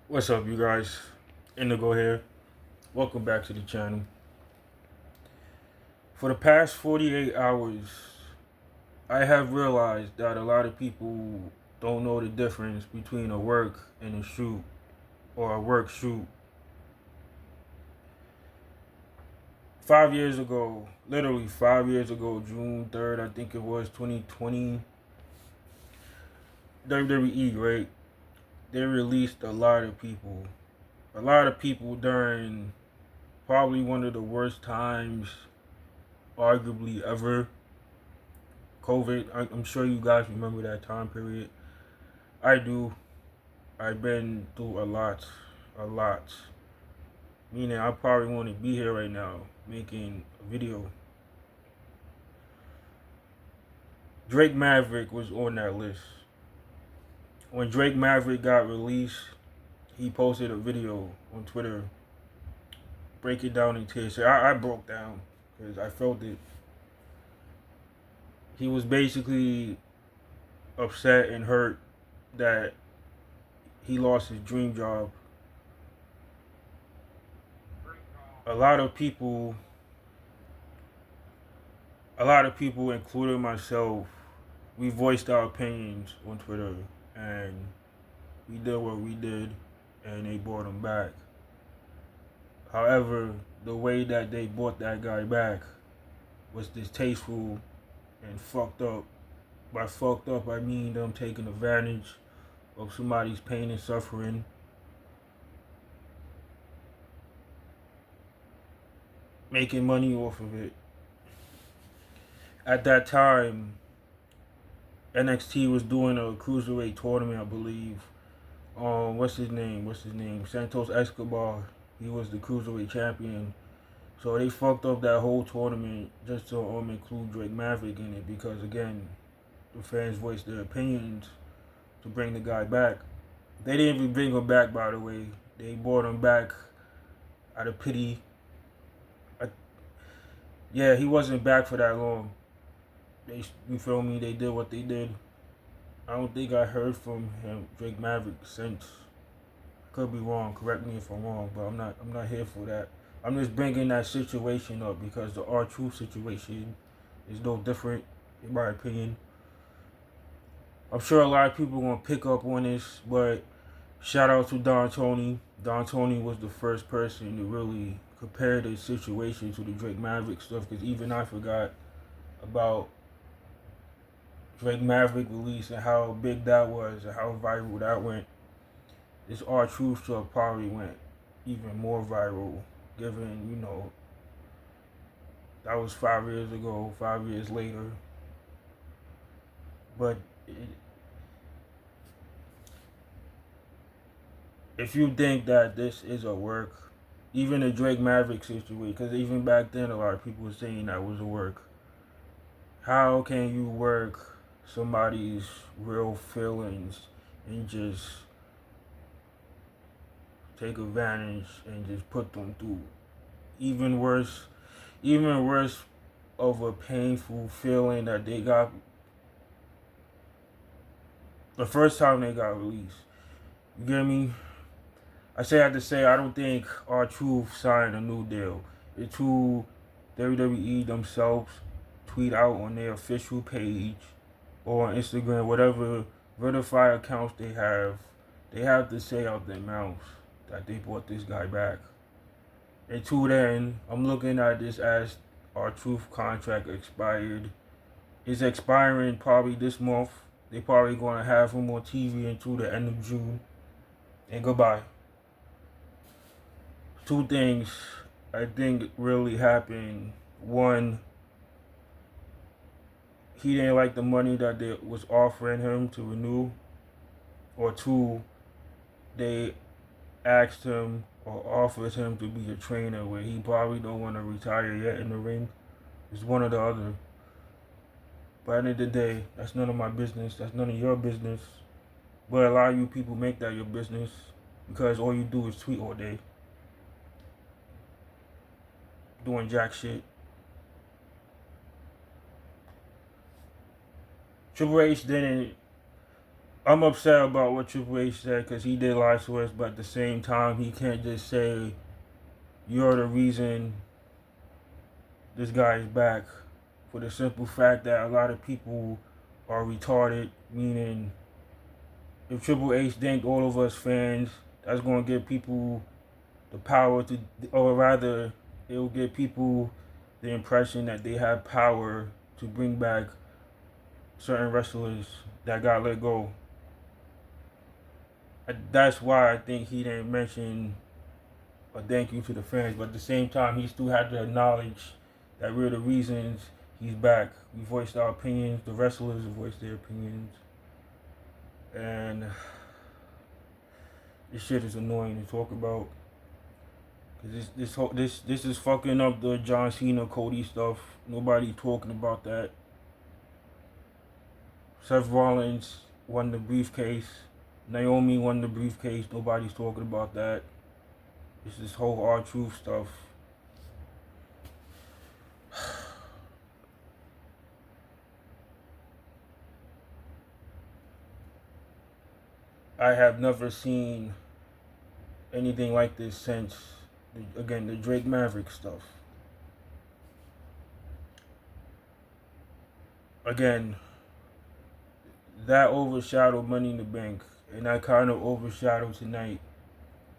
What's up, you guys? Indigo here. Welcome back to the channel. For the past 48 hours, I have realized that a lot of people don't know the difference between a work and a shoot, or a work shoot. 5 years ago, literally 5 years ago, June 3rd, I think it was 2020, WWE, right? They released a lot of people. A lot of people during probably one of the worst times, arguably ever. COVID. I'm sure you guys remember that time period. I do. I've been through a lot, a lot. Meaning I probably want to be here right now making a video. Drake Maverick was on that list. When Drake Maverick got released, he posted a video on Twitter breaking down in tears. I broke down because I felt it. He was basically upset and hurt that he lost his dream job. A lot of people, including myself, we voiced our opinions on Twitter, and we did what we did, and they brought him back. However, the way that they brought that guy back was distasteful and fucked up. By fucked up, I mean them taking advantage of somebody's pain and suffering, making money off of it. At that time, NXT was doing a cruiserweight tournament, I believe. What's his name? Santos Escobar. He was the cruiserweight champion. So they fucked up that whole tournament just to include Drake Maverick in it because, again, the fans voiced their opinions to bring the guy back. They didn't even bring him back, by the way. They brought him back out of pity. Yeah, he wasn't back for that long. You feel me? They did what they did. I don't think I heard from him, Drake Maverick, since. Could be wrong. Correct me if I'm wrong, but I'm not here for that. I'm just bringing that situation up because the R-Truth situation is no different, in my opinion. I'm sure a lot of people are gonna pick up on this, but shout out to Don Tony. Don Tony was the first person to really compare the situation to the Drake Maverick stuff, because even I forgot about Drake Maverick release and how big that was and how viral that went. This R-Truth stuff probably went even more viral, given, that was 5 years ago, 5 years later. But if you think that this is a work, even the Drake Maverick situation, because even back then a lot of people were saying that was a work. How can you work somebody's real feelings and just take advantage and just put them through even worse of a painful feeling that they got the first time they got released? You get me? I have to say, I don't think R-Truth signed a new deal. It's who WWE themselves tweet out on their official page or on Instagram, whatever verified accounts they have to say out their mouths that they brought this guy back. Until then, I'm looking at this as R-Truth contract expired. It's expiring probably this month. They probably gonna have him on TV until the end of June. And goodbye. Two things I think really happened. One, he didn't like the money that they was offering him to renew. Or two, they asked him or offered him to be a trainer where he probably don't want to retire yet in the ring. It's one or the other. But at the end of the day, that's none of my business. That's none of your business. But a lot of you people make that your business because all you do is tweet all day. Doing jack shit. Triple H didn't I'm upset about what Triple H said because he did lie to us, but at the same time, he can't just say you're the reason this guy is back, for the simple fact that a lot of people are retarded. Meaning, if Triple H thanked all of us fans, that's going to give people the power to, or rather, it will give people the impression that they have power to bring back certain wrestlers that got let go. That's why I think he didn't mention a thank you to the fans, but at the same time, he still had to acknowledge that we're the reasons he's back. We voiced our opinions, the wrestlers voiced their opinions, and this shit is annoying to talk about. Cause this is fucking up the John Cena Cody stuff. Nobody talking about that. Seth Rollins won the briefcase. Naomi won the briefcase. Nobody's talking about that. It's this whole R-Truth stuff. I have never seen anything like this since, again, the Drake Maverick stuff. Again, that overshadowed Money in the Bank, and that kind of overshadowed tonight.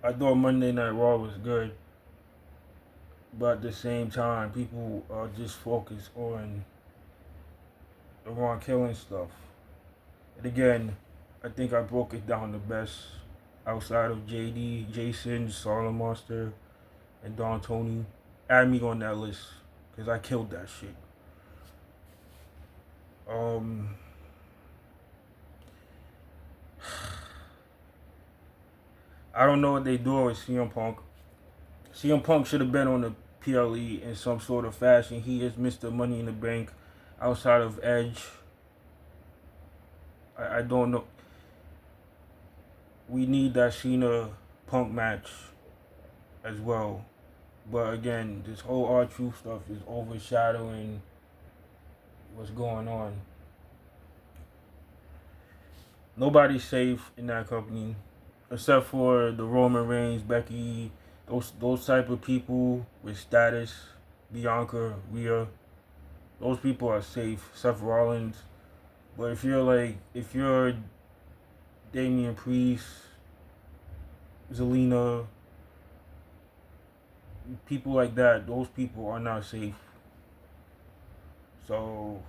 I thought Monday Night Raw was good, but at the same time, people are just focused on the Ron killing stuff. And again, I think I broke it down the best outside of JD, Jason, Solid Monster, and Don Tony. Add me on that list, because I killed that shit. I don't know what they do with CM Punk. CM Punk should have been on the PLE in some sort of fashion. He is Mr. Money in the Bank outside of Edge. I don't know. We need that Cena Punk match as well. But again, this whole R-Truth stuff is overshadowing what's going on. Nobody's safe in that company, except for the Roman Reigns, Becky, those type of people with status, Bianca, Rhea. Those people are safe. Seth Rollins. But if you're Damian Priest, Zelina, people like that, those people are not safe. So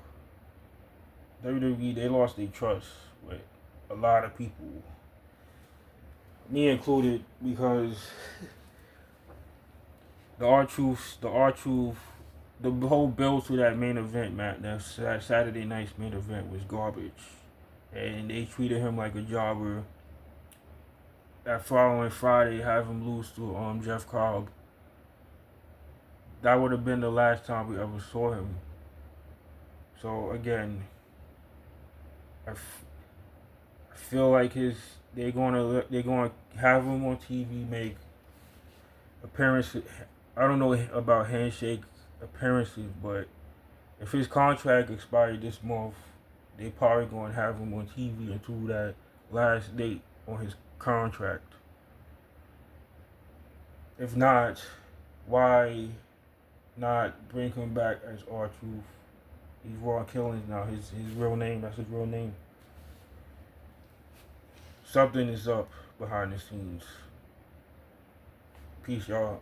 WWE, they lost their trust with a lot of people, me included, because the R-Truth, the whole build to that main event, man, that Saturday night's main event was garbage, and they treated him like a jobber. That following Friday, have him lose to Jeff Cobb. That would have been the last time we ever saw him. So again, I feel like they're gonna have him on TV, make appearances. I don't know about handshake appearances, but if his contract expired this month, they probably gonna have him on TV until that last date on his contract. If not, why not bring him back as R-Truth? He's Raw Killings now. His real name. That's his real name. Something is up behind the scenes. Peace, y'all.